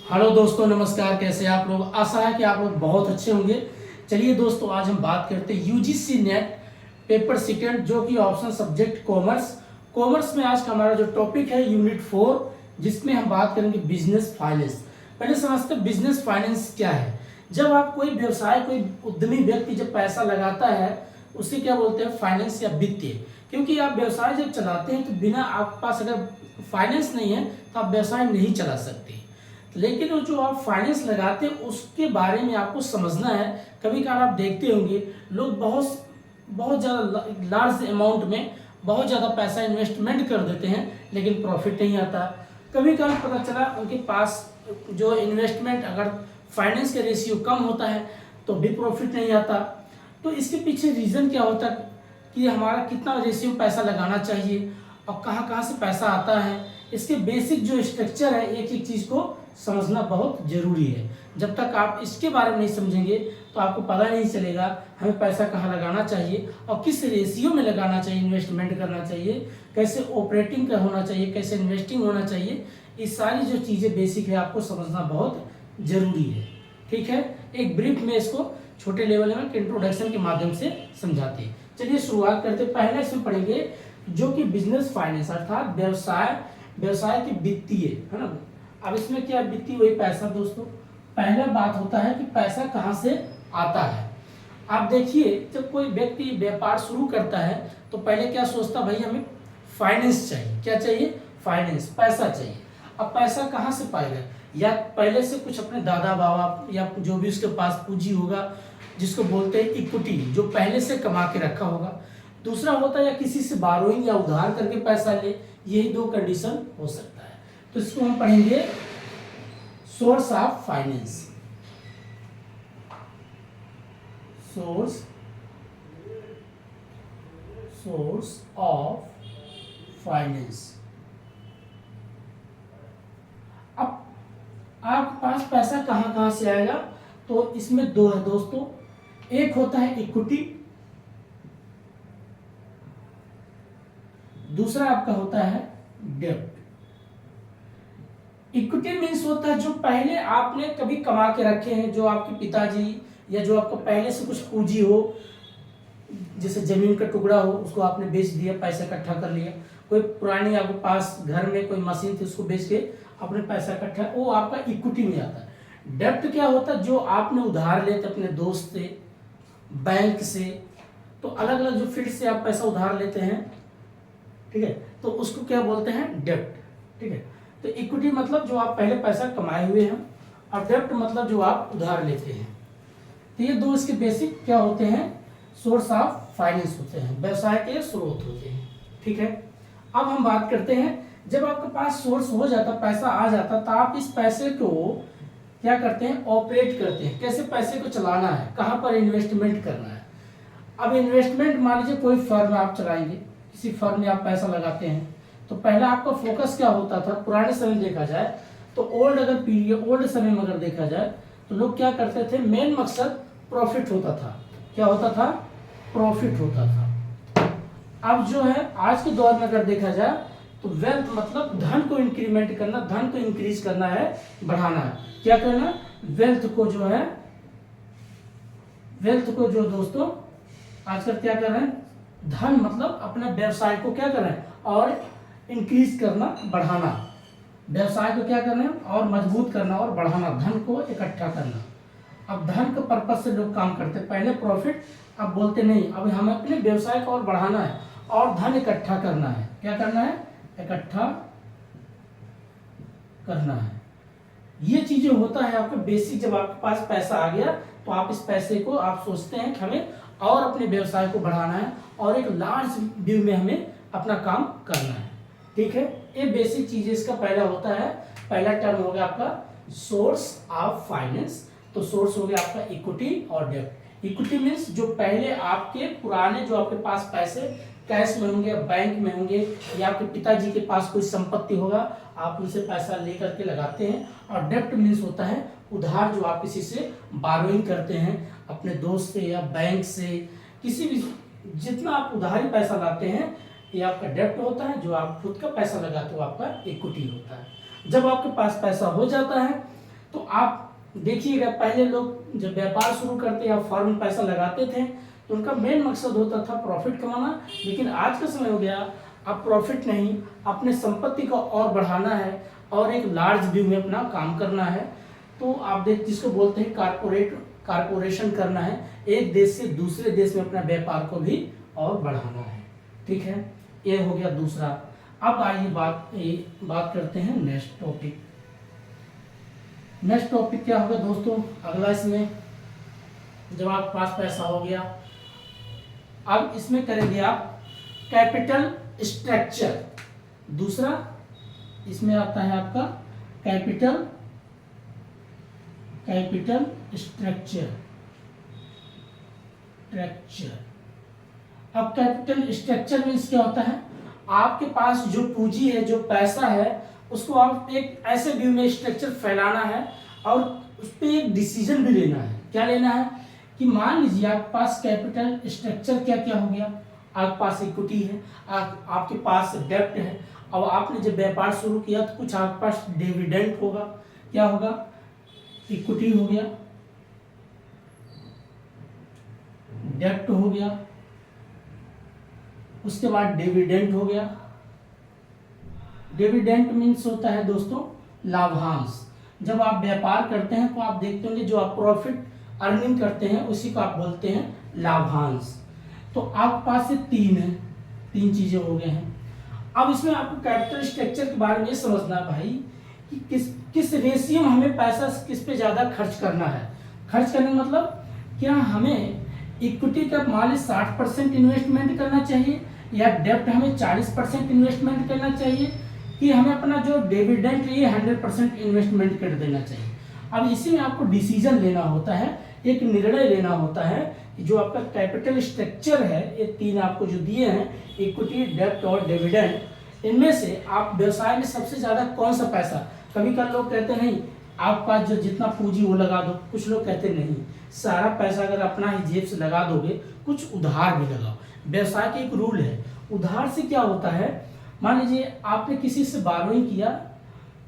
Hello दोस्तों, नमस्कार। कैसे आप लोग? आशा है कि आप लोग बहुत अच्छे होंगे। चलिए दोस्तों, आज हम बात करते हैं यूजीसी नेट पेपर सेकंड, जो कि ऑप्शन सब्जेक्ट कॉमर्स। कॉमर्स में आज का हमारा जो टॉपिक है यूनिट 4, जिसमें हम बात करेंगे बिजनेस फाइनेंस। पहले समझते हैं बिजनेस फाइनेंस क्या है। जब आप कोई व्यवसाय, कोई उद्यमी व्यक्ति जब पैसा लगाता है, उसे क्या बोलते हैं? फाइनेंस या वित्तीय। क्योंकि आप व्यवसाय जब चलाते हैं तो बिना आपके पास अगर फाइनेंस नहीं है तो आप व्यवसाय नहीं चला सकते। लेकिन वो जो आप फाइनेंस लगाते हैं उसके बारे में आपको समझना है। कभी कभार आप देखते होंगे लोग बहुत बहुत ज़्यादा लार्ज अमाउंट में बहुत ज़्यादा पैसा इन्वेस्टमेंट कर देते हैं, लेकिन प्रॉफिट नहीं आता। कभी कभार पता चला उनके पास जो इन्वेस्टमेंट अगर फाइनेंस का रेशियो कम होता है तो भी प्रॉफिट नहीं आता। तो इसके पीछे रीज़न क्या होता है कि हमारा कितना रेशियो पैसा लगाना चाहिए और कहाँ कहाँ से पैसा आता है। इसके बेसिक जो स्ट्रक्चर है, एक एक चीज़ को समझना बहुत ज़रूरी है। जब तक आप इसके बारे में नहीं समझेंगे तो आपको पता नहीं चलेगा हमें पैसा कहाँ लगाना चाहिए और किस रेशियो में लगाना चाहिए, इन्वेस्टमेंट करना चाहिए, कैसे ऑपरेटिंग का होना चाहिए, कैसे इन्वेस्टिंग होना चाहिए। ये सारी जो चीज़ें बेसिक है आपको समझना बहुत ज़रूरी है। ठीक है, एक ब्रीफ में इसको छोटे लेवल में इंट्रोडक्शन के माध्यम से समझाते हैं। चलिए शुरुआत करते। पहले इसमें पढ़ेंगे जो कि बिजनेस फाइनेंस अर्थात व्यवसाय की वित्तीय, है ना। अब इसमें क्या वित्तीय? वही पैसा। दोस्तों, पहला बात होता है कि पैसा कहाँ से आता है। आप देखिए, जब कोई व्यक्ति व्यापार शुरू करता है तो पहले क्या सोचता, भाई हमें फाइनेंस चाहिए। क्या चाहिए? फाइनेंस, पैसा चाहिए। अब पैसा कहाँ से पाएगा? या पहले से कुछ अपने दादा बाबा या जो भी उसके पास पूंजी होगा, जिसको बोलते हैं इक्विटी, जो पहले से कमा के रखा होगा। दूसरा होता है या किसी से बारोइंग या उधार करके पैसा ले। यही दो कंडीशन हो सकता है। तो इसको हम पढ़ेंगे source of finance. Source of finance. अब आपके पास पैसा कहां कहां से आएगा? तो इसमें दो है दोस्तों। एक होता है इक्विटी, दूसरा आपका होता है डेब्ट। इक्विटी मीन्स होता है जो पहले आपने कभी कमा के रखे हैं, जो आपके पिताजी या जो आपका पहले से कुछ पूंजी हो, जैसे जमीन का टुकड़ा हो, उसको आपने बेच दिया, पैसा इकट्ठा कर लिया। कोई पुरानी आपके पास घर में कोई मशीन थी, उसको बेच के अपने पैसा इकट्ठा, वो आपका इक्विटी में आता है। डेब्ट क्या होता है? जो आपने उधार लेते अपने दोस्त से, बैंक से, तो अलग अलग जो फील्ड से आप पैसा उधार लेते हैं, ठीक है, तो उसको क्या बोलते हैं? डेब्ट। ठीक है, तो इक्विटी मतलब जो आप पहले पैसा कमाए हुए हैं, और डेब्ट मतलब जो आप उधार लेते हैं। तो ये दो इसके बेसिक क्या होते हैं? सोर्स ऑफ फाइनेंस होते हैं, व्यवसाय के स्रोत होते हैं। ठीक है, अब हम बात करते हैं, जब आपके पास सोर्स हो जाता, पैसा आ जाता, तो आप इस पैसे को क्या करते हैं? ऑपरेट करते हैं। कैसे पैसे को चलाना है, कहाँ पर इन्वेस्टमेंट करना है। अब इन्वेस्टमेंट, मान लीजिए कोई फर्म आप चलाएंगे, किसी फर्म में आप पैसा लगाते हैं, तो पहला आपका फोकस क्या होता था? पुराने समय देखा जाए तो ओल्ड समय में अगर देखा जाए तो लोग क्या करते थे? मेन मकसद प्रॉफिट होता था। क्या होता था? प्रॉफिट होता था। अब जो है आज के दौर में अगर देखा जाए तो वेल्थ मतलब धन को इंक्रीमेंट करना, धन को इंक्रीज करना है, बढ़ाना है। क्या करना? वेल्थ को जो दोस्तों आजकल क्या कर रहे हैं? धन मतलब अपने व्यवसाय को क्या कर रहे हैं? और इंक्रीज करना, बढ़ाना। व्यवसाय को क्या करना है? और मजबूत करना और बढ़ाना, धन को इकट्ठा करना। अब धन के पर्पज से लोग काम करते हैं। पहले प्रॉफिट, अब बोलते नहीं, अब हमें अपने व्यवसाय को और बढ़ाना है और धन इकट्ठा करना है। क्या करना है? इकट्ठा करना है। ये चीजें होता है आपका बेसिक। जब आपके पास पैसा आ गया तो आप इस पैसे को आप सोचते हैं कि हमें और अपने व्यवसाय को बढ़ाना है और एक लार्ज व्यू में हमें अपना काम करना है। ठीक है, ये बेसिक चीज इसका पहला होता है। पहला टर्म हो गया आपका सोर्स ऑफ फाइनेंस। तो सोर्स हो गया आपका इक्विटी और डेब्ट। इक्विटी मीन्स जो पहले आपके पुराने, जो आपके पास पैसे कैश में होंगे, बैंक में होंगे, या आपके पिताजी के पास कोई संपत्ति होगा, आप उनसे पैसा लेकर के लगाते हैं। और डेब्ट मीन्स होता है उधार, जो आप किसी से बारोइंग करते हैं, अपने दोस्त से या बैंक से, किसी भी, जितना आप उधारी पैसा लाते हैं, ये आपका डेब्ट होता है। जो आप खुद का पैसा लगाते हो आपका इक्विटी होता है। जब आपके पास पैसा हो जाता है तो आप देखिएगा, पहले लोग जब व्यापार शुरू करते या फर्म में पैसा लगाते थे तो उनका मेन मकसद होता था प्रॉफिट कमाना। लेकिन आज का समय हो गया, अब प्रॉफिट नहीं, अपने संपत्ति को और बढ़ाना है और एक लार्ज व्यू में अपना काम करना है। तो आप देख, जिसको बोलते हैं कारपोरेशन करना है, एक देश से दूसरे देश में अपना व्यापार को भी और बढ़ाना है। ठीक है, ये हो गया दूसरा। अब आइए बात करते हैं नेक्स्ट टॉपिक। नेक्स्ट टॉपिक क्या होगा दोस्तों अगला, इसमें जब आपके पास पैसा हो गया, अब इसमें करेंगे आप कैपिटल स्ट्रक्चर। दूसरा इसमें आता है आपका कैपिटल स्ट्रक्चर। अब कैपिटल स्ट्रक्चर मीन्स क्या होता है, आपके पास जो पूंजी है, जो पैसा है, उसको आप एक ऐसे व्यू में स्ट्रक्चर फैलाना है और उस पर एक डिसीजन भी लेना है। क्या लेना है कि मान लीजिए आपके पास कैपिटल स्ट्रक्चर क्या क्या हो गया, आपके पास इक्विटी है, आपके पास डेब्ट है। अब आपने जब व्यापार शुरू किया तो कुछ आपके पास डिविडेंड होगा। क्या होगा, इक्विटी हो गया, डेब्ट हो गया, उसके बाद डिविडेंड हो गया। डिविडेंड मीन्स होता है दोस्तों लाभांश। जब आप व्यापार करते हैं तो आप देखते होंगे जो आप प्रॉफिट अर्निंग करते हैं उसी को आप बोलते हैं लाभांश। तो आपके पास से तीन चीजें हो गए हैं। अब इसमें आपको कैपिटल स्ट्रक्चर के बारे में समझना है भाई कि किस रेशियो में हमें पैसा किस पे ज्यादा खर्च करना है। खर्च करने का मतलब क्या, हमें इक्विटी का मान ली 60% इन्वेस्टमेंट करना चाहिए या डेब्ट हमें 40% इन्वेस्टमेंट करना चाहिए, कि हमें अपना जो डिविडेंड लिए 100% इन्वेस्टमेंट कर देना चाहिए। अब इसी में आपको डिसीजन लेना होता है, एक निर्णय लेना होता है कि जो आपका कैपिटल स्ट्रक्चर है, ये तीन आपको जो दिए हैं, इक्विटी, डेब्ट और डिविडेंड, इनमें से आप व्यवसाय में सबसे ज्यादा कौन सा पैसा, कभी कभी लोग कहते नहीं आपके पास जो जितना पूंजी वो लगा दो, कुछ लोग कहते नहीं सारा पैसा अगर अपना ही जेब से लगा दोगे, कुछ उधार भी लगाओ। व्यवसाय का एक रूल है, उधार से क्या होता है, मान लीजिए आपने किसी से बारोइंग किया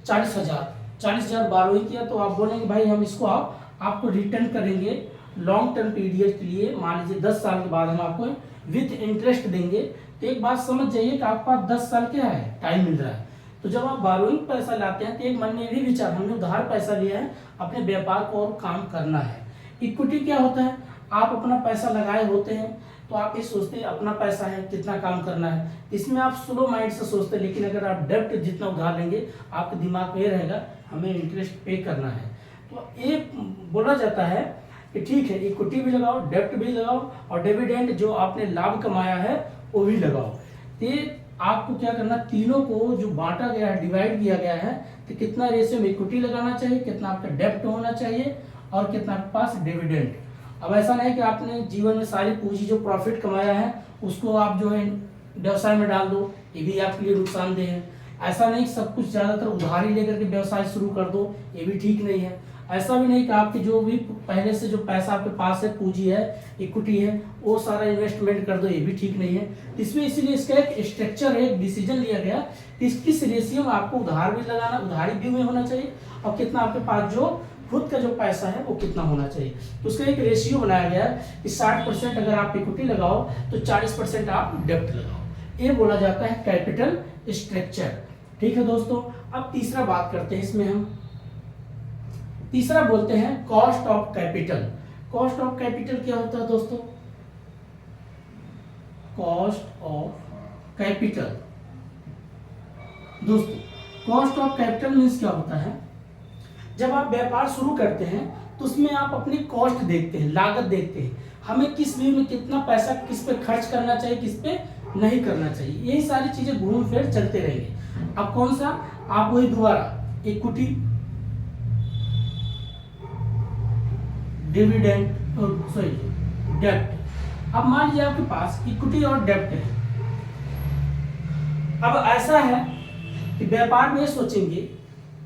40,000 बारोइंग किया, तो आप बोलेंगे भाई हम इसको आपको रिटर्न करेंगे लॉन्ग टर्म पीरियड के लिए, मान लीजिए 10 साल के बाद हम आपको विथ इंटरेस्ट देंगे। तो एक बात समझ जाइए कि आपके पास 10 साल क्या है, टाइम मिल रहा है। तो जब आप बारोइंग पैसा लाते हैं तो एक मन में भी विचार, हमने उधार पैसा लिया है, अपने व्यापार को और काम करना है। इक्विटी क्या होता है, आप अपना पैसा लगाए होते हैं तो आप ये सोचते हैं अपना पैसा है कितना काम करना है, इसमें आप स्लो माइंड से सोचते हैं। लेकिन अगर आप डेब्ट जितना उधार लेंगे आपके दिमाग में ये रहेगा हमें इंटरेस्ट पे करना है। तो ये बोला जाता है कि ठीक है इक्विटी भी लगाओ, डेब्ट भी लगाओ और डिविडेंड जो आपने लाभ कमाया है वो भी लगाओ। तो आपको क्या करना, तीनों को जो बांटा गया है, डिवाइड किया गया है, तो कितना रेशियो में इक्विटी लगाना चाहिए, कितना आपका डेब्ट होना चाहिए और कितना आपके पास डिविडेंड। अब ऐसा नहीं कि आपने जीवन में सारी पूंजी जो प्रॉफिट कमाया है उसको आप जो है व्यवसाय में डाल दो, ये भी आपके लिए नुकसानदेह है। ऐसा नहीं सब कुछ ज्यादातर उधारी लेकर के व्यवसाय शुरू कर दो, ये भी ठीक नहीं है। ऐसा भी नहीं कि आपके जो भी पहले से जो पैसा आपके पास है, पूंजी है, इक्विटी है, वो सारा इन्वेस्टमेंट कर दो, ये भी ठीक नहीं है। इसमें इसीलिए इसका एक स्ट्रक्चर है, एक डिसीजन लिया गया कि किस रेशियो में आपको उधार भी लगाना, उधारी भी में होना चाहिए और कितना आपके पास जो खुद का जो पैसा है वो कितना होना चाहिए। तो उसका एक रेशियो बनाया गया है कि 60% अगर आप इक्विटी लगाओ तो 40% आप डेब्ट लगाओ। ये बोला जाता है कैपिटल स्ट्रक्चर। ठीक है दोस्तों, अब तीसरा बात करते हैं इसमें हम। तीसरा बोलते हैं cost of capital. Cost of capital क्या होता है दोस्तों, कॉस्ट ऑफ कैपिटल। दोस्तों कॉस्ट ऑफ कैपिटल मीन्स क्या होता है, जब आप व्यापार शुरू करते हैं तो उसमें आप अपनी कॉस्ट देखते हैं, लागत देखते हैं, हमें किस व्यू में कितना पैसा किस पे खर्च करना चाहिए, किस पे नहीं करना चाहिए, यही सारी चीजें घूम फिर चलते रहेंगे। अब कौन सा, आप वही दोबारा इक्विटी, डिविडेंड, सॉरी डेब्ट। अब मान लीजिए आपके पास इक्विटी और डेब्ट है। अब ऐसा है कि व्यापार में सोचेंगे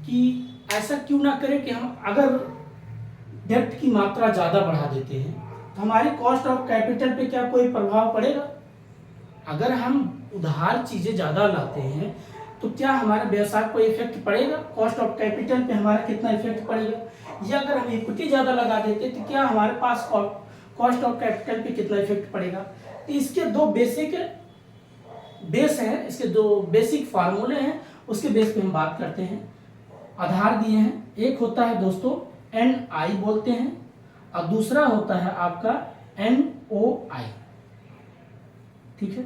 कि ऐसा क्यों ना करें कि हम अगर डेब्ट की मात्रा ज्यादा बढ़ा देते हैं तो हमारी कॉस्ट ऑफ कैपिटल पे क्या कोई प्रभाव पड़ेगा। अगर हम उधार चीजें ज्यादा लाते हैं तो क्या हमारे व्यवसाय को इफेक्ट पड़ेगा, कॉस्ट ऑफ कैपिटल पे हमारा कितना इफेक्ट पड़ेगा, या अगर हम इक्विटी ज़्यादा लगा देते तो क्या हमारे पास कॉस्ट ऑफ कैपिटल पे कितना इफेक्ट पड़ेगा। तो इसके दो बेसिक बेस हैं, इसके दो बेसिक फार्मूले हैं, उसके बेस पे हम बात करते हैं। आधार दिए हैं, एक होता है दोस्तों NI बोलते हैं और दूसरा होता है आपका NOI, ठीक है।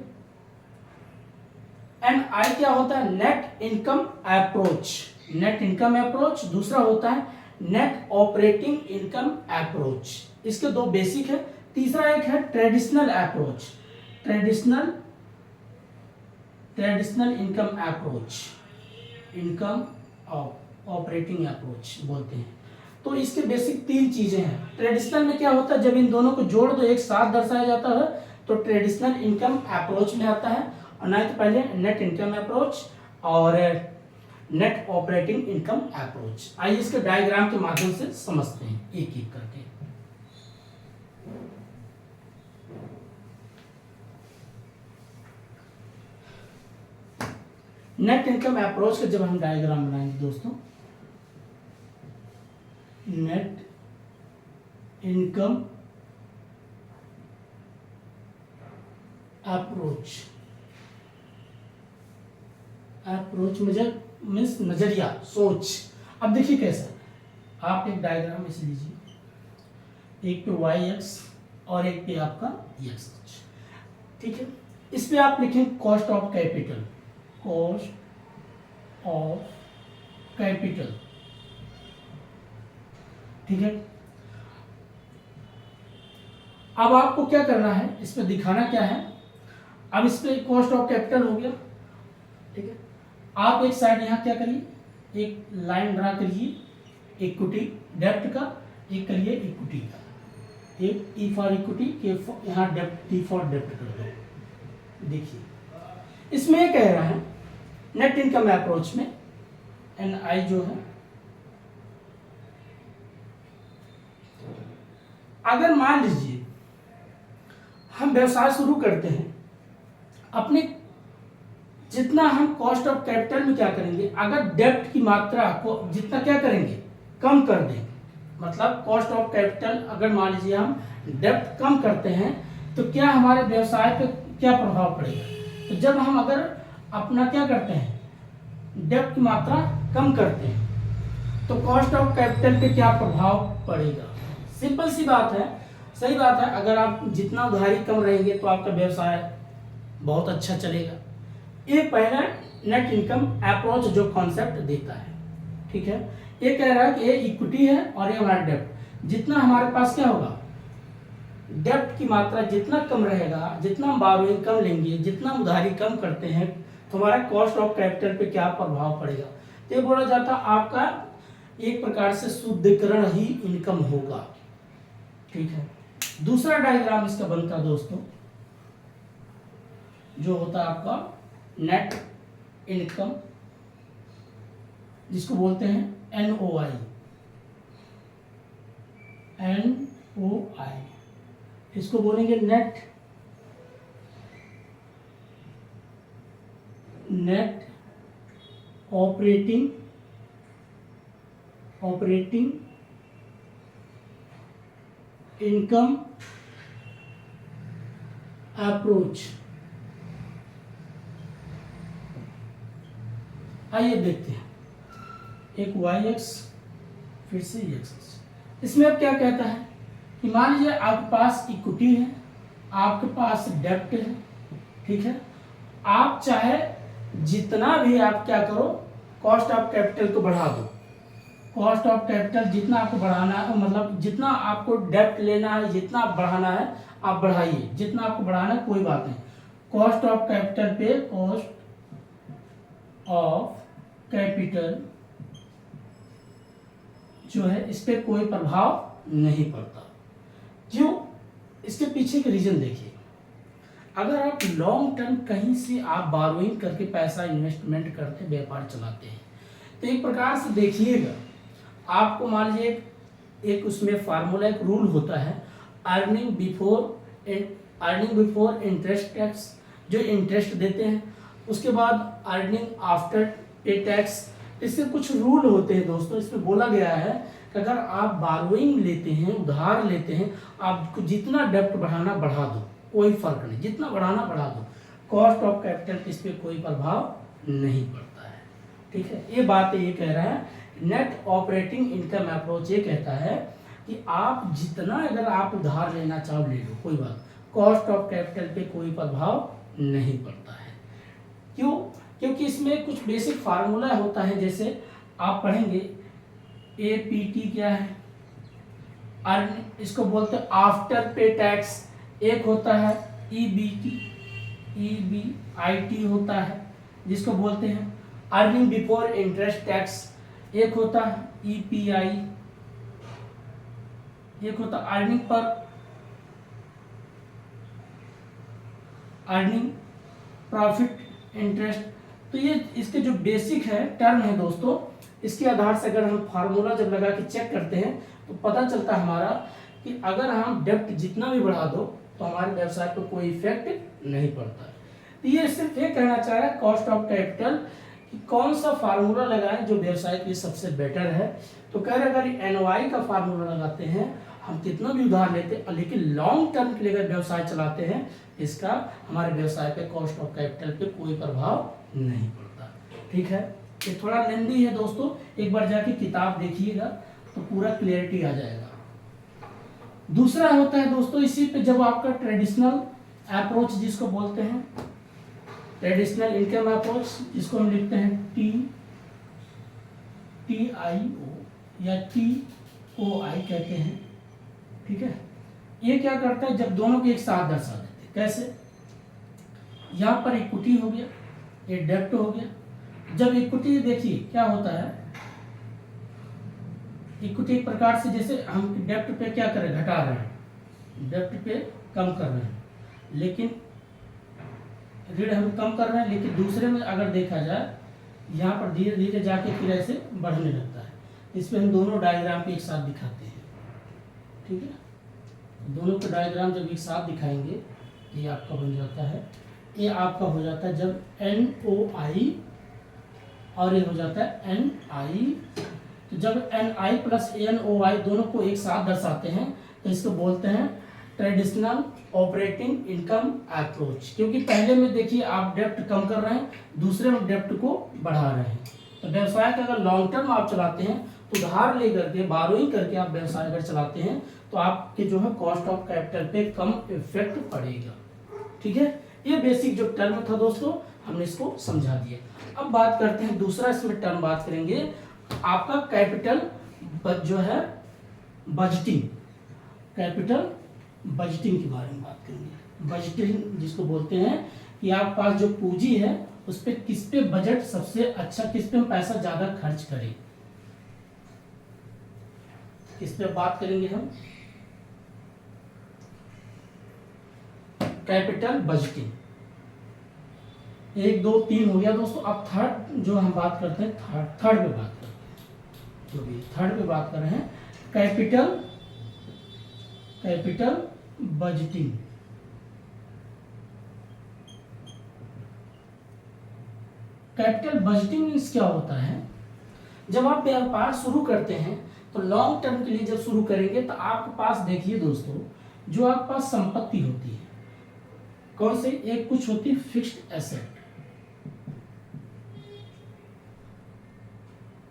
NI क्या होता है, net income approach, net income approach. दूसरा होता है नेट ऑपरेटिंग इनकम अप्रोच। इसके दो बेसिक है। तीसरा एक है traditional approach, traditional income approach, income operating approach बोलते हैं। तो इसके बेसिक तीन चीजें हैं। ट्रेडिशनल में क्या होता है, जब इन दोनों को जोड़ दो एक साथ दर्शाया जाता है तो ट्रेडिशनल इनकम अप्रोच में आता है, और नहीं तो पहले नेट इनकम अप्रोच और नेट ऑपरेटिंग इनकम अप्रोच। आइए इसके डायग्राम के माध्यम से समझते हैं एक एक करके। नेट इनकम अप्रोच का जब हम डायग्राम बनाएंगे दोस्तों, नेट इनकम अप्रोच मतलब मीन्स नजरिया, सोच। अब देखिए कैसा, आप एक डायग्राम इसे लीजिए, एक पे वाई एक्स और एक पे आपका एक्स, ठीक है। इस पे आप लिखें cost of capital, cost of capital, ठीक है। अब आपको क्या करना है, इस पे दिखाना क्या है। अब इस पे कॉस्ट ऑफ कैपिटल हो गया, ठीक है। आप एक साइड यहाँ क्या करिए, एक लाइन बना करिए इक्विटी डेब्ट का, एक करिए इक्विटी का, एक ई फॉर इक्विटी के यहाँ डेब्ट, डी फॉर डेब्ट कर दो। देखिए इसमें ये कह रहा है नेट इनकम अप्रोच में NI जो है, अगर मान लीजिए हम व्यवसाय शुरू करते हैं, अपने जितना हम कॉस्ट ऑफ कैपिटल में क्या करेंगे, अगर डेब्ट की मात्रा को जितना क्या करेंगे, कम कर देंगे। मतलब कॉस्ट ऑफ कैपिटल अगर मान लीजिए हम डेब्ट कम करते हैं तो क्या हमारे व्यवसाय पे क्या प्रभाव पड़ेगा। तो जब हम अगर अपना क्या करते हैं, डेब्ट की मात्रा कम करते हैं, तो कॉस्ट ऑफ कैपिटल पे क्या प्रभाव पड़ेगा। सिंपल सी बात है, सही बात है। अगर आप जितना उधारी कम रहेंगे तो आपका व्यवसाय बहुत अच्छा चलेगा। ये पहला नेट इनकम अप्रोच जो कॉन्सेप्ट देता है, ठीक है। ये कह रहा है कि ये इक्विटी है और ये हमारा डेब्ट, जितना हमारे पास क्या होगा, डेब्ट की मात्रा जितना कम रहेगा, जितना हम बारोइंग कम लेंगे, जितना उधारी कम करते हैं, तो हमारा कॉस्ट ऑफ कैपिटल पे क्या प्रभाव पड़ेगा। तो ये बोला जाता है आपका एक प्रकार से शुद्धिकरण ही इनकम होगा, ठीक है। दूसरा डायग्राम इसका बनता दोस्तों जो होता है आपका नेट इनकम, जिसको बोलते हैं NOI, इसको बोलेंगे नेट ऑपरेटिंग इनकम अप्रोच। आइए देखते हैं, एक YX फिर से X। इसमें अब क्या कहता है कि मान लीजिए आपके पास इक्विटी है, आपके पास डेब्ट है, ठीक है। आप चाहे जितना भी आप क्या करो, कॉस्ट ऑफ कैपिटल को बढ़ा दो। कॉस्ट ऑफ कैपिटल जितना आपको बढ़ाना है, मतलब जितना आपको डेब्ट लेना है, जितना आप बढ़ाना है आप बढ़ाइए, जितना आपको बढ़ाना है कोई बात नहीं। कॉस्ट ऑफ कैपिटल पे कॉस्ट ऑफ कैपिटल जो है इस पे कोई प्रभाव नहीं पड़ता। क्यों? इसके पीछे के रीजन देखिए। अगर आप लॉन्ग टर्म कहीं से आप बारोइंग करके पैसा इन्वेस्टमेंट करके व्यापार चलाते हैं, तो एक प्रकार से देखिएगा, आपको मान लीजिए एक उसमें फार्मूला, एक रूल होता है, अर्निंग बिफोर इंटरेस्ट टैक्स। जो इंटरेस्ट देते हैं उसके बाद अर्निंग आफ्टर पे टैक्स। इससे कुछ रूल होते हैं दोस्तों। इसमें बोला गया है कि अगर आप बारोइंग लेते हैं, उधार लेते हैं, आपको जितना डेप्ट बढ़ाना बढ़ा दो, कोई फर्क नहीं, जितना बढ़ाना बढ़ा दो, कॉस्ट ऑफ कैपिटल इस पर कोई प्रभाव नहीं पड़ता है। ठीक है, ये बात ये कह रहा है। नेट ऑपरेटिंग इनकम अप्रोच ये कहता है कि आप जितना अगर आप उधार लेना चाहो ले लो, कोई बात, कॉस्ट ऑफ कैपिटल पे कोई प्रभाव नहीं पड़ता है। क्यों? क्योंकि इसमें कुछ बेसिक फार्मूला होता है, जैसे आप पढ़ेंगे APT क्या है, अर्न, इसको बोलते हैं आफ्टर पे टैक्स। एक होता है EBIT होता है, जिसको बोलते हैं अर्निंग बिफोर इंटरेस्ट टैक्स। एक होता है EPI, एक होता है earning per earning profit interest. तो ये इसके जो बेसिक है टर्म है दोस्तों, इसके आधार से अगर हम फार्मूला जब लगा के चेक करते हैं तो पता चलता है हमारा कि अगर हम डेप्ट जितना भी बढ़ा दो तो हमारे व्यवसाय पर कोई इफेक्ट नहीं पड़ता है। तो ये सिर्फ ये कहना चाह रहा है कॉस्ट ऑफ कैपिटल कि कौन सा फार्मूला लगाएं जो व्यवसाय के लिए सबसे बेटर है। तो कह रहे अगर NOI का फार्मूला लगाते हैं, हम कितना भी उधार लेते हैं लेकिन लॉन्ग टर्म के लिए अगर व्यवसाय चलाते हैं, इसका हमारे व्यवसाय पे कॉस्ट ऑफ कैपिटल पे कोई प्रभाव नहीं पड़ता। ठीक है, ये थोड़ा लेंदी है दोस्तों, एक बार जाके किताब देखिएगा तो पूरा क्लियरिटी आ जाएगा। दूसरा होता है दोस्तों इसी पे जब आपका ट्रेडिशनल अप्रोच जिसको बोलते हैं, ट्रेडिशनल इनकम अप्रोच, जिसको हम लिखते हैं TIO या TOI कहते हैं। ठीक है, ये क्या करता है, जब दोनों को एक साथ दर्शा देते हैं। कैसे? यहाँ पर इक्विटी हो गया, ये डेब्ट हो गया। जब इक्विटी देखिए क्या होता है, इक्विटी एक प्रकार से जैसे हम डेब्ट पे क्या कर रहे हैं, घटा रहे हैं, डेब्ट पे कम कर रहे हैं, लेकिन ऋण हम कम कर रहे हैं, लेकिन दूसरे में अगर देखा जाए यहाँ पर धीरे धीरे जाके फिर ऐसे बढ़ने लगता है। इसमें हम दोनों डायग्राम पे एक साथ दिखाते हैं। ठीक है, दोनों का डायग्राम जब एक साथ दिखाएंगे, ये आपका बन जाता है, ये आपका हो जाता है जब NOI और ये हो जाता है NI। तो जब NI प्लस NOI दोनों को एक साथ दर्शाते हैं तो इसको बोलते हैं ट्रेडिशनल ऑपरेटिंग इनकम अप्रोच। क्योंकि पहले में देखिए आप डेप्ट कम कर रहे हैं, दूसरे में डेप्ट को बढ़ा रहे हैं। तो व्यवसाय का अगर लॉन्ग टर्म आप चलाते हैं, उधार लेकर के बारोइंग करके आप व्यवसाय अगर चलाते हैं तो आपके जो है कॉस्ट ऑफ कैपिटल पे कम इफेक्ट पड़ेगा। ठीक है, ये बेसिक जो टर्म था दोस्तों हमने इसको समझा दिया। अब बात करते हैं दूसरा, इसमें टर्म बात करेंगे आपका कैपिटल जो है बजटिंग, कैपिटल बजटिंग के बारे में बात करेंगे। बजटिंग जिसको बोलते हैं कि आपके पास जो पूंजी है उस पे किस पे बजट सबसे अच्छा, किस पे हम पैसा ज्यादा खर्च करें, किस पे बात करेंगे हम, कैपिटल बजटिंग। 1 2 3 हो गया दोस्तों। अब थर्ड जो हम बात करते हैं, थर्ड पे बात करते हैं, जो भी थर्ड पे बात कर रहे हैं, capital budgeting. Capital budgeting means क्या होता है, जब आप व्यापार शुरू करते हैं तो लॉन्ग टर्म के लिए जब शुरू करेंगे तो आपके पास देखिए दोस्तों, जो आपके पास संपत्ति होती है, कौन से, एक कुछ होती है फिक्स्ड एसेट,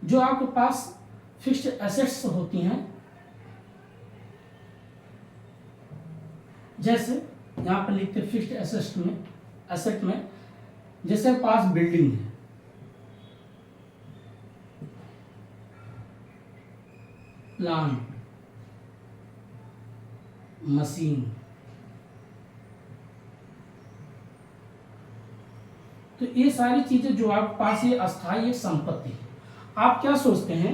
जो आपके पास फिक्स्ड एसेट्स होती हैं, जैसे यहां पर लिखते हैं फिक्स्ड एसेट में जैसे पास बिल्डिंग है, प्लांट, मशीन, तो ये सारी चीजें जो आपके पास ये अस्थायी एक संपत्ति है। आप क्या सोचते हैं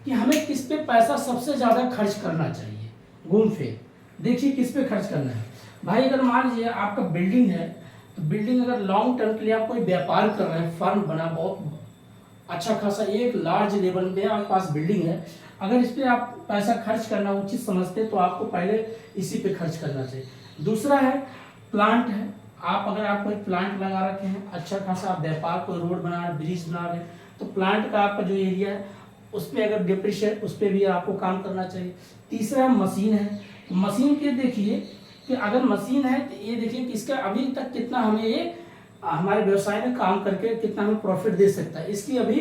कि हमें किस पे पैसा सबसे ज्यादा खर्च करना चाहिए, घूम फिर देखिए किस पे खर्च करना है भाई। अगर मान लीजिए आपका बिल्डिंग है, तो बिल्डिंग अगर लॉन्ग टर्म के लिए आप कोई व्यापार कर रहे हैं, फर्म बना बहुत अच्छा खासा एक लार्ज लेवल में आपके पास बिल्डिंग है, अगर इस पर आप पैसा खर्च करना उचित समझते तो आपको पहले इसी पे खर्च करना चाहिए। दूसरा है प्लांट है, आप अगर आप कोई प्लांट लगा रखे हैं, अच्छा खासा आप व्यापार, कोई रोड बना रहे हैं, ब्रिज बना रहे हैं, तो प्लांट का आपका जो एरिया है उस पर अगर डिप्रिशिएट, उस पर भी आपको काम करना चाहिए। तीसरा मशीन है, तो मशीन के देखिए कि अगर मशीन है तो ये देखिए कि इसका अभी तक कितना हमें ये हमारे व्यवसाय में काम करके कितना हमें प्रॉफिट दे सकता है, इसकी अभी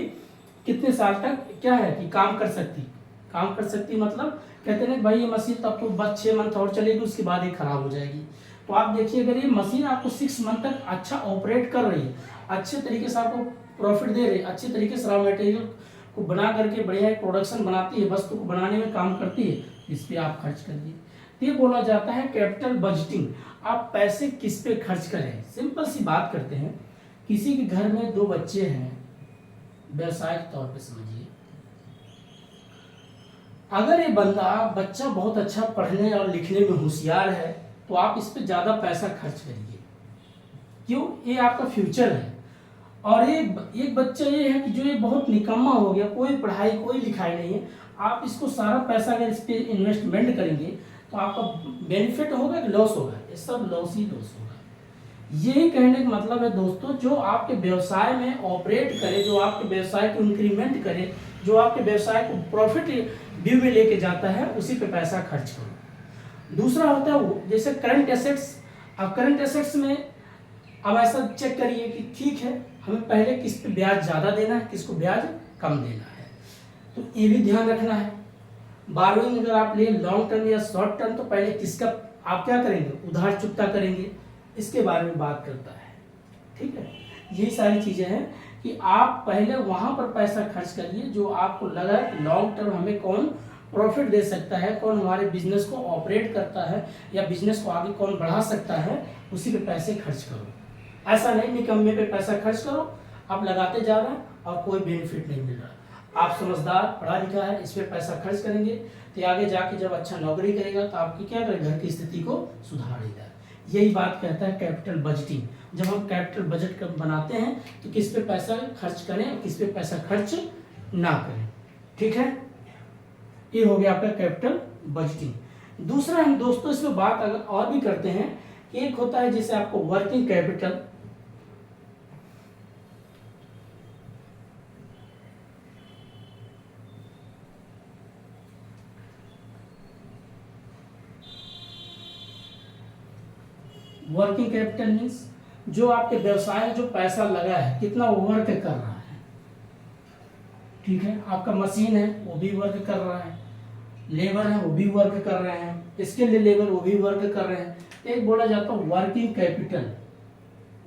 कितने साल तक क्या है कि काम कर सकती मतलब कहते हैं भाई ये मशीन तब तो बस 6 मंथ और चलेगी, उसके बाद ये खराब हो जाएगी। तो आप देखिए अगर ये मशीन आपको 6 मंथ तक अच्छा ऑपरेट कर रही है, अच्छे तरीके से आपको प्रॉफिट दे रही है, अच्छे तरीके से रॉ मटेरियल को बना करके बढ़िया प्रोडक्शन बनाती है, वस्तु को बनाने में काम करती है, इस पर आप खर्च करिए। ये बोला जाता है कैपिटल बजटिंग। आप पैसे किस पे खर्च करें। सिंपल सी बात करते हैं, किसी के घर में 2 बच्चे हैं, व्यवसायिक तौर पे समझिए, अगर ये बच्चा बहुत अच्छा पढ़ने और लिखने में होशियार है तो आप इस पे ज़्यादा पैसा खर्च करिए। क्यों? ये आपका फ्यूचर है। और ये एक बच्चा ये है कि जो ये बहुत निकम्मा हो गया, कोई पढ़ाई कोई लिखाई नहीं है, आप इसको सारा पैसा अगर इस पर इन्वेस्टमेंट करेंगे तो आपका बेनिफिट होगा कि लॉस होगा? ये सब लॉस ही लॉस होगा। यही कहने का मतलब है दोस्तों, जो आपके व्यवसाय में ऑपरेट करे, जो आपके व्यवसाय को इंक्रीमेंट करे, जो आपके व्यवसाय को प्रॉफिट व्यू में लेके जाता है, उसी पे पैसा खर्च करो। दूसरा होता है वो जैसे करंट एसेट्स। अब करंट एसेट्स में अब ऐसा चेक करिए कि ठीक है हमें पहले किस पे ब्याज ज़्यादा देना है, किसको ब्याज कम देना है, तो ये भी ध्यान रखना है। बारोइंग अगर आप ले लॉन्ग टर्म या शॉर्ट टर्म, तो पहले किसका आप क्या करेंगे, उधार चुकता करेंगे, इसके बारे में बात करता है। ठीक है, यही सारी चीज़ें हैं कि आप पहले वहाँ पर पैसा खर्च करिए जो आपको लगा लॉन्ग टर्म हमें कौन प्रॉफिट दे सकता है, कौन हमारे बिजनेस को ऑपरेट करता है या बिजनेस को आगे कौन बढ़ा सकता है, उसी पे पैसे खर्च करो। ऐसा नहीं निकम्मे पे पैसा खर्च करो, आप लगाते जा रहे हैं और कोई बेनिफिट नहीं मिल रहा। आप समझदार पढ़ा लिखा है, इस पर पैसा खर्च करेंगे तो आगे जाके जब अच्छा नौकरी करेगा तो आपकी क्या करेगा, घर की स्थिति को सुधारेगा। यही बात कहता है कैपिटल बजटिंग। जब हम कैपिटल बजट बनाते हैं तो किस पे पैसा खर्च करें और किस पे पैसा खर्च ना करें। ठीक है, ये हो गया आपका कैपिटल बजटिंग। दूसरा हम दोस्तों इसमें बात अगर और भी करते हैं, एक होता है जैसे आपको working capital. Working capital means जो आपके व्यवसाय में जो पैसा लगा है, कितना वो वर्क कर रहा है। ठीक है, आपका मशीन है वो भी वर्क कर रहा है, लेबर है वो भी वर्क कर रहे हैं, इसके लिए लेबर वो भी वर्क कर रहे हैं। एक बोला जाता है working capital.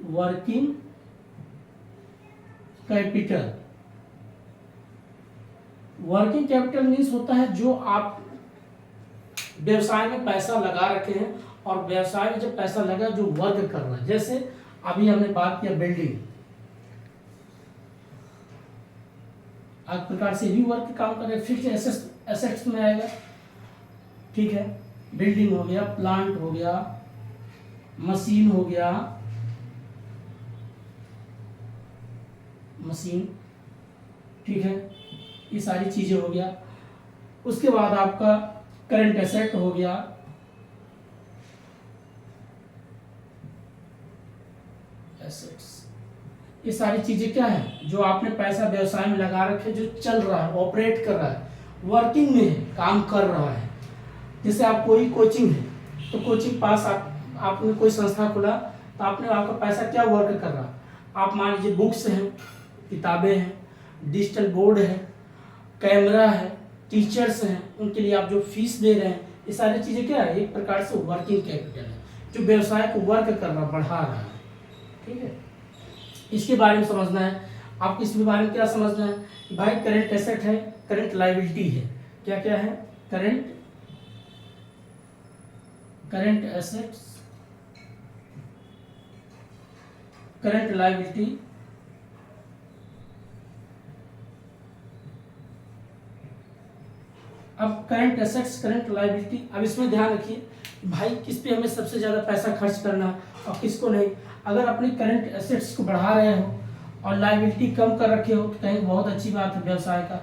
Working capital, working capital means होता है जो आप व्यवसाय में पैसा लगा रखे हैं और व्यवसाय में जब पैसा लगा जो वर्क कर रहा है। जैसे अभी हमने बात किया बिल्डिंग, आज प्रकार से भी वर्क काम कर रहे हैं, फिक्स्ड एसेट्स में आएगा। ठीक है, बिल्डिंग हो गया, प्लांट हो गया, मशीन हो गया, मशीन, ठीक है, ये सारी चीजें हो गया। उसके बाद आपका करंट एसेट हो गया, एसेट्स, ये सारी चीजें क्या है जो आपने पैसा व्यवसाय में लगा रखे, जो चल रहा है, ऑपरेट कर रहा है, वर्किंग में है, काम कर रहा है। जैसे आप कोई कोचिंग है तो कोचिंग पास आपने कोई संस्था खुला तो आपने आपका पैसा क्या वर्क कर रहा है, आप मान लीजिए बुक्स हैं, किताबें हैं, डिजिटल बोर्ड है, कैमरा है, टीचर्स हैं, उनके लिए आप जो फीस दे रहे हैं, ये सारी चीज़ें क्या है, एक प्रकार से वर्किंग कैपिटल है जो व्यवसाय को वर्क कर रहा, बढ़ा रहा है। ठीक है, इसके बारे में समझना है आपको। इसके बारे में क्या समझना है कि भाई करंट एसेट है, करंट लायबिलिटी है, क्या क्या है, करंट एसेट्स, करंट लायबिलिटी, अब करंट एसेट्स, करंट लायबिलिटी। अब इसमें ध्यान रखिए भाई किस पे हमें सबसे ज़्यादा पैसा खर्च करना है और किसको नहीं। अगर अपनी करंट एसेट्स को बढ़ा रहे हो और लायबिलिटी कम कर रखे हो तो कहीं बहुत अच्छी बात है व्यवसाय का।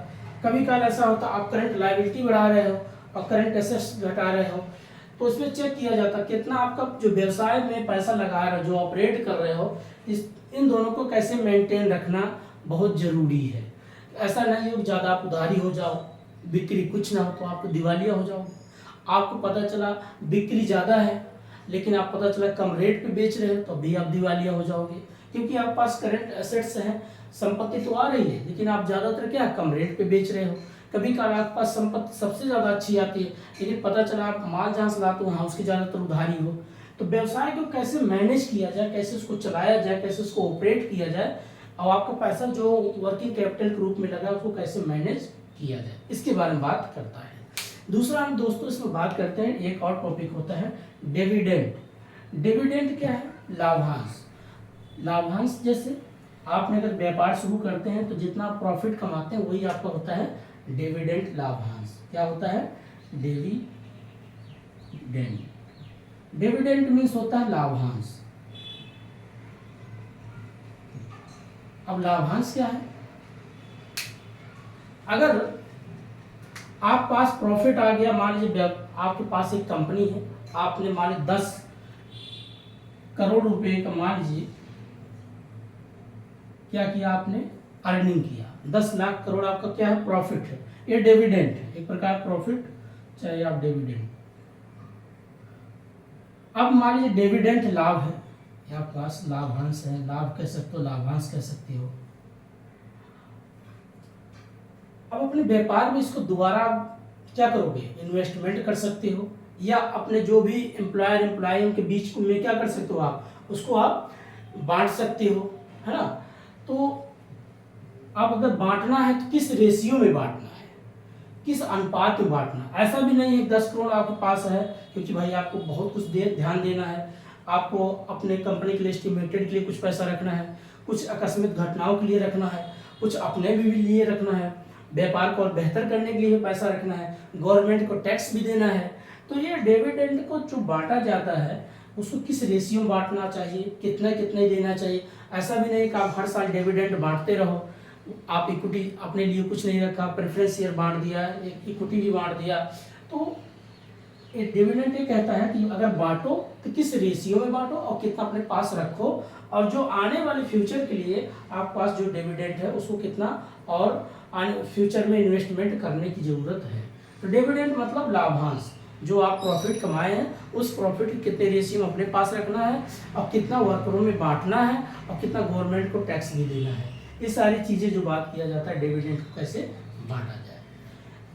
कभी कभार ऐसा होता है आप करंट लायबिलिटी बढ़ा रहे हो और करंट एसेट्स घटा रहे हो, तो उसमें चेक किया जाता है कितना आपका जो व्यवसाय में पैसा लगा रहे हो, जो ऑपरेट कर रहे हो, इन दोनों को कैसे मेंटेन रखना बहुत जरूरी है। ऐसा नहीं हो कि ज़्यादा आप उधारी हो जाओ, बिक्री कुछ ना हो तो आप दिवालिया हो जाओ। आपको पता चला बिक्री ज़्यादा है लेकिन आप पता चला कम रेट पे बेच रहे हो तो भी आप दिवालिया हो जाओगे, क्योंकि आपके पास करंट एसेट्स हैं, संपत्ति तो आ रही है लेकिन आप ज़्यादातर क्या कम रेट पे बेच रहे हो। कभी कभार आपके पास संपत्ति सबसे ज़्यादा अच्छी आती है लेकिन पता चला आप माल जहाँ से लाते हो वहाँ उसकी ज़्यादातर उधारी हो। तो व्यवसाय को कैसे मैनेज किया जाए, कैसे उसको चलाया जाए, कैसे उसको ऑपरेट किया जाए और आपका पैसा जो वर्किंग कैपिटल के रूप में लगा उसको कैसे मैनेज किया जाए, इसके बारे में बात करता है। दूसरा हम दोस्तों इसमें बात करते हैं, एक और टॉपिक होता है डिविडेंड। डिविडेंड क्या है? लाभांश। लाभांश जैसे आपने अगर व्यापार शुरू करते हैं तो जितना प्रॉफिट कमाते हैं वही आपका होता है डिविडेंड लाभांश। क्या होता है? डिविडेंड। डिविडेंड मीन्स होता है लाभांश। अब लाभांश क्या है? अगर आप पास प्रॉफिट आ गया, मान लीजिए आपके पास एक कंपनी है, आपने मान लीजिए 10 करोड़ रुपए का मान लीजिए क्या किया आपने, अर्निंग किया, 10 लाख करोड़ आपका क्या है, प्रॉफिट है। ये डिविडेंड है, एक प्रकार प्रॉफिट चाहे आप डिविडेंड। अब मान लीजिए डिविडेंड लाभ है, आपके पास लाभांश है, लाभ कह सकते हो, लाभांश कह सकते हो। अब अपने व्यापार में इसको दोबारा क्या करोगे, इन्वेस्टमेंट कर सकते हो, या अपने जो भी एम्प्लॉयर एम्प्लॉय उनके बीच में क्या कर सकते हो, आप उसको आप बांट सकते हो, है ना। तो आप अगर बांटना है तो किस रेशियो में बांटना है, किस अनुपात में बांटना। ऐसा भी नहीं है 10 करोड़ आपके पास है क्योंकि भाई आपको बहुत कुछ ध्यान देना है, आपको अपने कंपनी के लिए एस्टिमेटेड के लिए कुछ पैसा रखना है, कुछ आकस्मिक घटनाओं के लिए रखना है, कुछ अपने भी लिए रखना है, व्यापार को और बेहतर करने के लिए भी पैसा रखना है, गवर्नमेंट को टैक्स भी देना है। तो ये डिविडेंड को जो बांटा जाता है उसको किस रेशियो में बांटना चाहिए, कितना कितना देना चाहिए। ऐसा भी नहीं कि आप हर साल डिविडेंड बांटते रहो, आप इक्विटी अपने लिए कुछ नहीं रखा, प्रेफरेंस शेयर बांट दिया, एक इक्विटी भी बांट दिया। तो ये डिविडेंड ये कहता है कि अगर बांटो तो किस रेशियो में बांटो और कितना अपने पास रखो, और जो आने वाले फ्यूचर के लिए आपके पास जो डिविडेंड है उसको कितना और फ्यूचर में इन्वेस्टमेंट करने की जरूरत है। तो डिविडेंड मतलब लाभांश, जो आप प्रॉफिट कमाए हैं उस प्रॉफिट के कितने रेशियो में अपने पास रखना है और कितना वर्करों में बांटना है और कितना गवर्नमेंट को टैक्स भी देना है। ये सारी चीजें जो बात किया जाता है डिविडेंड को कैसे बांटा जाए।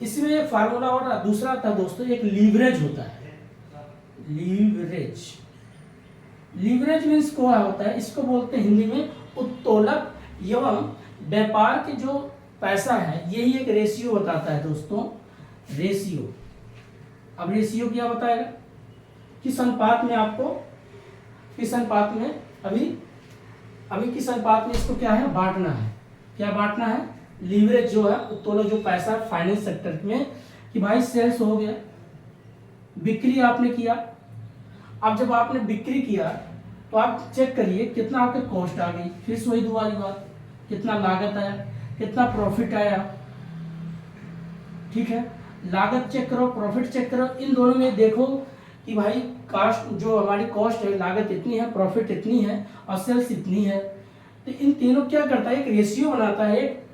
इसमें फार्मूला और दूसरा था दोस्तों, एक लीवरेज होता है। लीवरेज, लीवरेज मीन्स क्या होता है, इसको बोलते हैं हिंदी में उत्तोलक एवं व्यापार के जो पैसा है, यही एक रेशियो बताता है दोस्तों, रेशियो। अब रेशियो क्या बताएगा, किस अनुपात में आपको, किस अनुपात में अभी किस अनुपात में इसको क्या है बांटना है, क्या बांटना है। लीवरेज जो है उत्तोलक जो पैसा है फाइनेंस सेक्टर में, कि भाई सेल्स हो गया, बिक्री आपने किया। अब जब आपने बिक्री किया तो आप चेक करिए कितना आपके कॉस्ट आ गई, फिर से वही दोबारी बात, कितना लागत आया, कितना प्रॉफिट आया, ठीक है। लागत चेक करो, प्रॉफिट चेक करो, इन दोनों में देखो कि भाई कास्ट जो हमारी कॉस्ट है, लागत इतनी है, प्रॉफिट इतनी है और सेल्स इतनी है। तो इन तीनों क्या करता है, एक रेशियो बनाता है, एक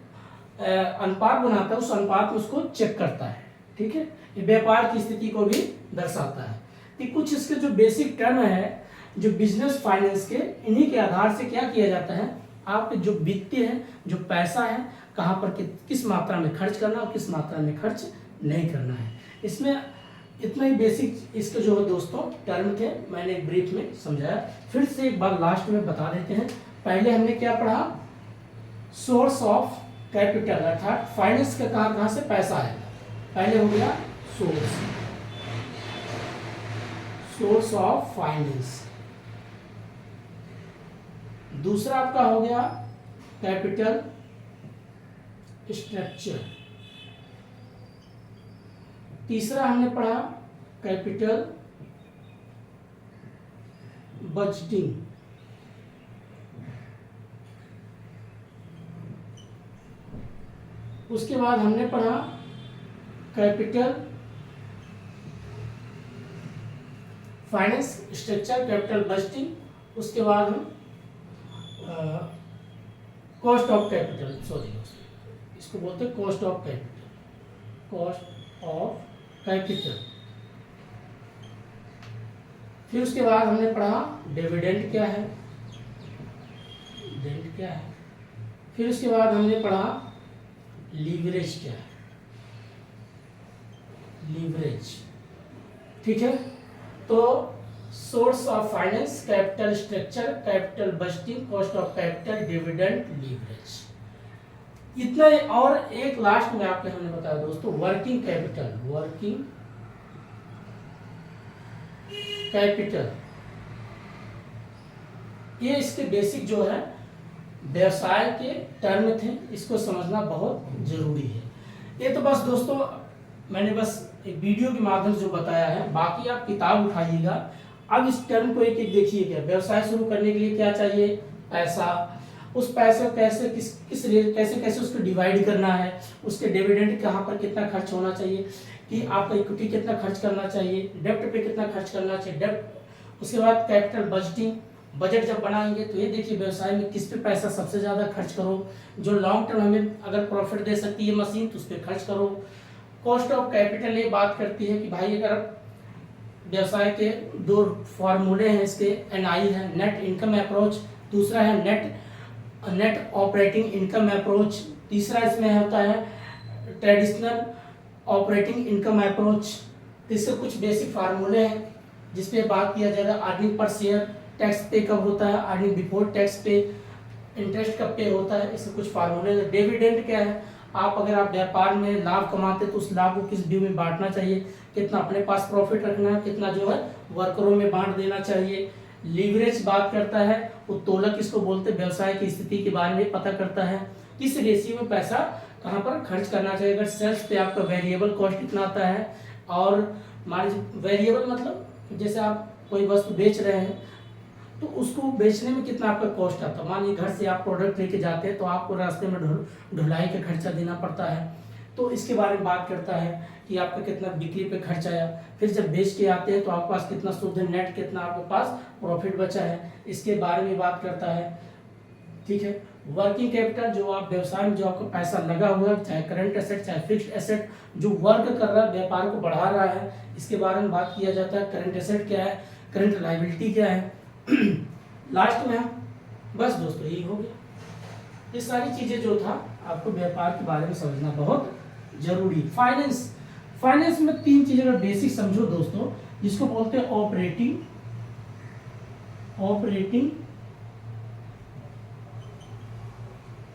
अनुपात बनाता है, उस अनुपात में उसको चेक करता है, ठीक है। ये व्यापार की स्थिति को भी दर्शाता है। कि कुछ इसके जो बेसिक टर्म है जो बिजनेस फाइनेंस के, इन्हीं के आधार से क्या किया जाता है, आपके जो वित्तीय है, जो पैसा है, कहाँ पर किस मात्रा में खर्च करना और किस मात्रा में खर्च नहीं करना है। इसमें इतना ही बेसिक इसके जो है दोस्तों टर्म थे, मैंने एक ब्रीफ में समझाया। फिर से एक बार लास्ट में बता देते हैं। पहले हमने क्या पढ़ा, सोर्स ऑफ कैपिटल, अर्थात फाइनेंस का कहाँ से पैसा आएगा। पहले हो गया सोर्स ऑफ फाइनेंस। दूसरा आपका हो गया कैपिटल स्ट्रक्चर। तीसरा हमने पढ़ा कैपिटल बजटिंग। उसके बाद हमने पढ़ा capital finance structure, capital budgeting, उसके बाद हम कॉस्ट ऑफ कैपिटल, सॉरी इसको बोलते हैं cost of capital, cost of capital. फिर उसके बाद हमने पढ़ा डिविडेंड क्या है, डिविडेंड क्या है। फिर उसके बाद हमने पढ़ा लीवरेज क्या है, लीवरेज, ठीक है। तो source of finance, capital structure, capital budgeting, cost of capital, dividend, leverage, इतना ही। और एक लास्ट में आपके हमने बताया दोस्तों वर्किंग कैपिटल, वर्किंग कैपिटल, ये इसके बेसिक जो है व्यवसाय के टर्म थे, इसको समझना बहुत जरूरी है। ये तो बस दोस्तों मैंने बस एक वीडियो के माध्यम से जो बताया है, बाकी आप किताब उठाइएगा। अब इस टर्म को एक एक देखिएगा। व्यवसाय शुरू करने के लिए क्या चाहिए, पैसा। उस पैसे को कैसे कैसे कैसे उसको डिवाइड करना है, उसके डिविडेंड कहाँ पर कितना खर्च होना चाहिए, कि आपका इक्विटी कितना खर्च करना चाहिए, डेब्ट पे कितना खर्च करना चाहिए, डेब्ट। उसके बाद कैपिटल बजटिंग, बजट जब बनाएंगे तो ये देखिए व्यवसाय में किस पे पैसा सबसे ज़्यादा खर्च करो, जो लॉन्ग टर्म हमें अगर प्रॉफिट दे सकती है मशीन तो उस पर खर्च करो। कॉस्ट ऑफ कैपिटल ये बात करती है कि भाई अगर व्यवसाय के दो फॉर्मूले हैं इसके, एनआई है नेट इनकम अप्रोच, दूसरा है नेट ऑपरेटिंग इनकम अप्रोच, तीसरा इसमें होता है ट्रेडिशनल ऑपरेटिंग इनकम अप्रोच। इससे कुछ बेसिक फार्मूले हैं जिसपे बात किया जाएगा। अर्निंग पर शेयर, टैक्स पे कब होता है, अर्निंग बिफोर टैक्स पे, इंटरेस्ट कब पे होता है, इसके कुछ फार्मूले। डिविडेंड क्या है, आप अगर आप व्यापार में लाभ कमाते तो उस लाभ को किस व्यू में बांटना चाहिए, कितना अपने पास प्रॉफिट रखना है, कितना जो है वर्करों में बांट देना चाहिए। लीवरेज बात करता है, उत्तोलक इसको बोलते हैं, व्यवसाय की स्थिति के बारे में पता करता है, किस रेशियो में पैसा कहाँ पर खर्च करना चाहिए। अगर सेल्स पे आपका वेरिएबल कॉस्ट कितना आता है, और मान लीजिए वेरिएबल मतलब जैसे आप कोई वस्तु बेच रहे हैं तो उसको बेचने में कितना आपका कॉस्ट आता है। मान लीजिए घर से आप प्रोडक्ट लेके जाते हैं तो आपको रास्ते में ढुलाई का खर्चा देना पड़ता है, तो इसके बारे में बात करता है कि आपका कितना बिक्री पे खर्च आया। फिर जब बेच के आते हैं तो आपके पास कितना शुद्ध नेट, कितना आपके पास प्रॉफिट बचा है, इसके बारे में बात करता है, ठीक है। वर्किंग कैपिटल, जो आप व्यवसाय में जो आपका पैसा लगा हुआ है, चाहे करंट एसेट चाहे फिक्स्ड एसेट, जो वर्क कर रहा है, व्यापार को बढ़ा रहा है, इसके बारे में बात किया जाता है। करंट एसेट क्या है, करंट लायबिलिटी क्या है। लास्ट में बस दोस्तों यही हो गया। ये सारी चीजें जो था आपको व्यापार के बारे में समझना बहुत जरूरी। फाइनेंस में तीन चीजें अगर बेसिक समझो दोस्तों, जिसको बोलते हैं ऑपरेटिंग,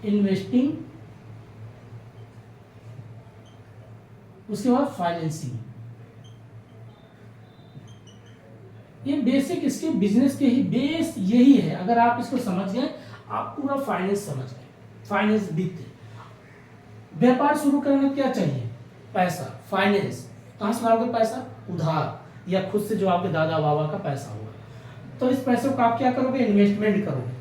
इन्वेस्टिंग, उसके बाद फाइनेंसिंग। ये बेसिक इसके बिजनेस के ही बेस यही है। अगर आप इसको समझ गए आप पूरा फाइनेंस समझ गए, फाइनेंस वित्त। व्यापार शुरू करने में क्या चाहिए, पैसा। फाइनेंस कहाँ से लाओगे पैसा, उधार या खुद से जो आपके दादा बाबा का पैसा होगा। तो इस पैसे को आप क्या करोगे, इन्वेस्टमेंट करोगे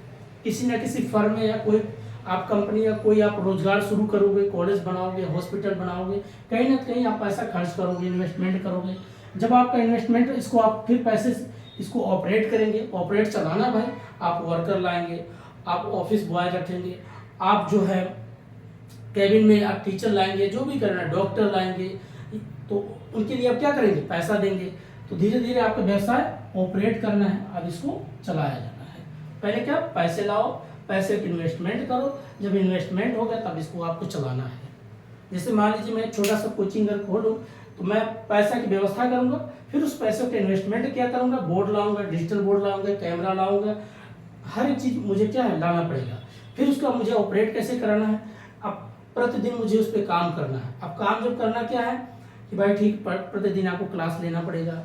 किसी न किसी फर्म में, या कोई आप कंपनी या कोई आप रोजगार शुरू करोगे, कॉलेज बनाओगे, हॉस्पिटल बनाओगे, कहीं ना कहीं आप पैसा खर्च करोगे, इन्वेस्टमेंट करोगे। जब आपका इन्वेस्टमेंट, इसको आप फिर पैसे इसको ऑपरेट करेंगे। ऑपरेट चलाना भाई, आप वर्कर लाएंगे, आप ऑफिस बॉय रखेंगे, आप जो है कैबिन में आप टीचर लाएंगे, जो भी करना है, डॉक्टर लाएंगे, तो उनके लिए आप क्या करेंगे, पैसा देंगे। तो धीरे धीरे आपका व्यवसाय ऑपरेट करना है, अब इसको चलाया जाना है। पहले क्या, पैसे लाओ, पैसे की इन्वेस्टमेंट करो, जब इन्वेस्टमेंट हो गया तब इसको आपको चलाना है। जैसे मान लीजिए मैं छोटा सा कोचिंग अगर खोलूँ तो मैं पैसा की व्यवस्था करूंगा, फिर उस पैसे के इन्वेस्टमेंट क्या करूंगा, बोर्ड लाऊंगा, डिजिटल बोर्ड लाऊंगा, कैमरा लाऊंगा, हर एक चीज मुझे क्या है लाना पड़ेगा। फिर उसका मुझे ऑपरेट कैसे कराना है, अब प्रतिदिन मुझे उस पर काम करना है। अब काम जब करना क्या है कि भाई ठीक, प्रतिदिन आपको क्लास लेना पड़ेगा,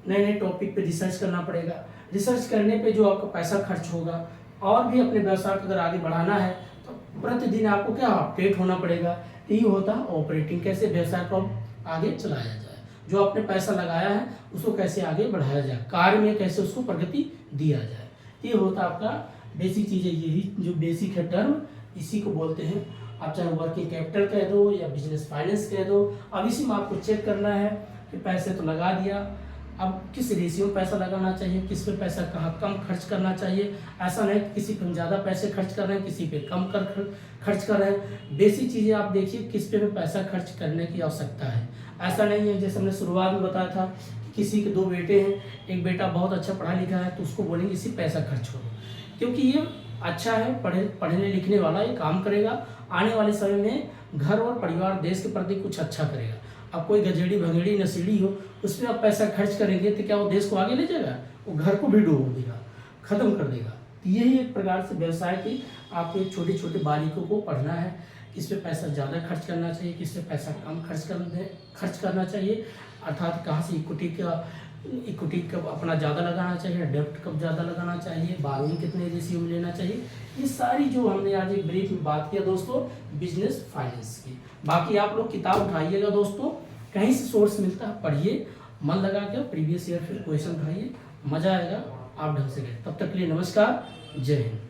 नए नए टॉपिक पे रिसर्च करना पड़ेगा। रिसर्च करने पे जो आपका पैसा खर्च होगा, और भी अपने व्यवसाय को अगर आगे बढ़ाना है तो प्रतिदिन आपको क्या अपडेट होना पड़ेगा। यही होता है ऑपरेटिंग, कैसे व्यवसाय को आगे चलाया जाए, जो आपने पैसा लगाया है उसको कैसे आगे बढ़ाया जाए, कार्य में कैसे उसको प्रगति दिया जाए। ये होता है आपका बेसिक चीज़ है। यही जो बेसिक है टर्म, इसी को बोलते हैं। आप चाहे वर्किंग कैपिटल कह दो या बिजनेस फाइनेंस कह दो। अब इसी में आपको चेक करना है कि पैसे तो लगा दिया, अब किस रेशियो में पैसा लगाना चाहिए, किस पे पैसा कहाँ कम खर्च करना चाहिए। ऐसा नहीं कि किसी पे ज़्यादा पैसे खर्च कर रहे हैं, किसी पे कम खर्च कर रहे हैं। बेसिक चीज़ें आप देखिए किस पे पैसा खर्च करने की आवश्यकता है। ऐसा नहीं है जैसे हमने शुरुआत में बताया था कि किसी के 2 बेटे हैं, एक बेटा बहुत अच्छा पढ़ा लिखा है तो उसको बोलेंगे इसी पैसा खर्च करो, क्योंकि ये अच्छा है, पढ़ने लिखने वाला, ये काम करेगा, आने वाले समय में घर और परिवार देश के प्रति कुछ अच्छा करेगा। अब कोई गजेड़ी भंगेड़ी नसीड़ी हो उस पर आप पैसा खर्च करेंगे तो क्या वो देश को आगे ले जाएगा? वो घर को भी डूबो देगा, ख़त्म कर देगा। तो यही एक प्रकार से व्यवसाय की आपको छोटे छोटे बारीकों को पढ़ना है, किस पे पैसा ज़्यादा खर्च करना चाहिए, किस पे पैसा कम खर्च करना चाहिए, अर्थात कहाँ से इक्विटी कब अपना ज़्यादा लगाना चाहिए, डेब्ट कब ज़्यादा लगाना चाहिए, बारोइंग कितने रेशियो में लेना चाहिए। ये सारी जो हमने आज एक ब्रीफ में बात किया दोस्तों बिजनेस फाइनेंस की। बाकी आप लोग किताब उठाइएगा दोस्तों, कहीं से सोर्स मिलता है पढ़िए, मन लगा के प्रीवियस ईयर फिर क्वेश्चन उठाइए, मज़ा आएगा, आप ढंग से गए। तब तक के लिए नमस्कार, जय हिंद।